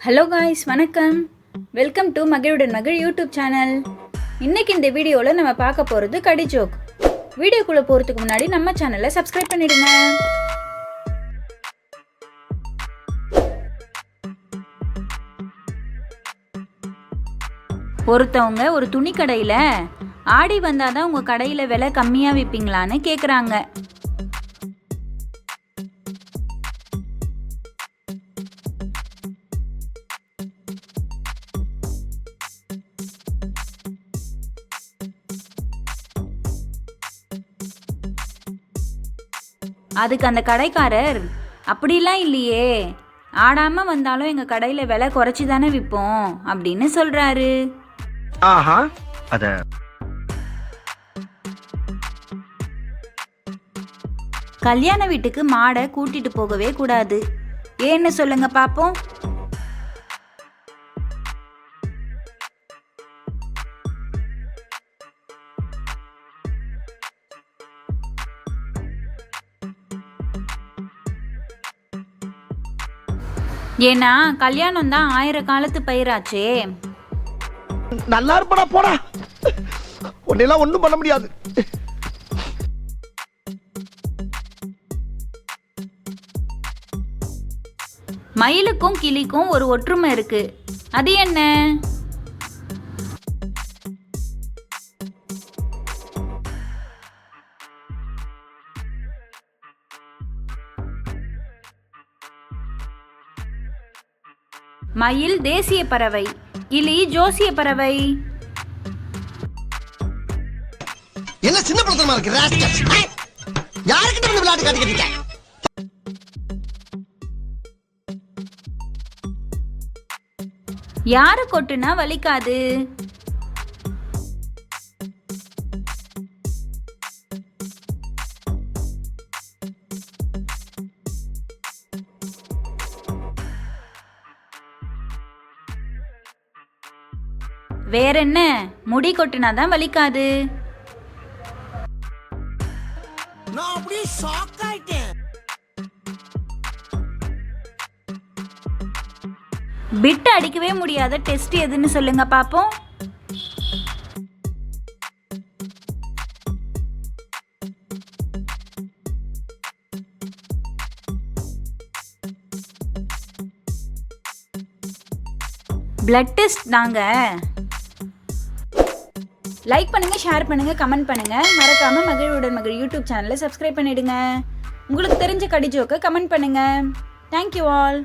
Hello guys, வணக்கம். Welcome to மகிழுடன் மகிழ் YouTube channel. இன்னைக்கு இந்த வீடியோவில் நம்ம பார்க்க போகிறது கடி ஜோக். வீடியோக்குள்ளே போகிறதுக்கு முன்னாடி நம்ம சேனலை சப்ஸ்கிரைப் பண்ணிடுங்க. ஒருத்தவங்க ஒரு துணி கடையில் ஆடி வந்தாதான் உங்கள் கடையில் விலை கம்மியாக விற்பீங்களான்னு கேட்குறாங்க. அதுக்கு அந்த கடைக்காரர், அப்படிலாம் இல்லையே, ஆடாம வந்தாலும் எங்க கடையில விலை குறைச்சி தானே விற்போம் அப்படின்னு சொல்றாரு. கல்யாண வீட்டுக்கு மாடை கூட்டிட்டு போகவே கூடாது. ஏன்னு சொல்லுங்க பாப்போம். ஏன்னா கல்யாணம் தான் 1000 காலத்து பயிராச்சே. நல்லா இருப்படா, போடா, உன்னெல்லாம் ஒண்ணும் பண்ண முடியாது. மயிலுக்கும் கிளிக்கும் ஒரு ஒற்றுமை இருக்கு, அது என்ன? மயில் தேசிய பறவை, கிளி ஜோசிய பறவை. என்ன சின்ன பழத்தமா இருக்கு? யாருக்கிட்ட வந்து விளையாட்டு காட்டிக்கிட்டீங்க? யாரு கொட்டுனா வலிக்காது? வேற என்ன, முடி கொட்டினாதான் வலிக்காது. நான் அப்படியே ஷாக் ஆயிட்டேன். பிட் அடிக்கவே முடியாத டெஸ்ட் எதுன்னு சொல்லுங்க பாப்போம். பிளட் டெஸ்ட் தாங்க. லைக் பண்ணுங்க, ஷேர் பண்ணுங்க, கமெண்ட் பண்ணுங்க. மறக்காம மகிழுடன் மகிழ் யூடியூப் சேனலை சப்ஸ்கிரைப் பண்ணிடுங்க. உங்களுக்கு தெரிஞ்ச கடி ஜோக்கை கமெண்ட் பண்ணுங்க. Thank you all.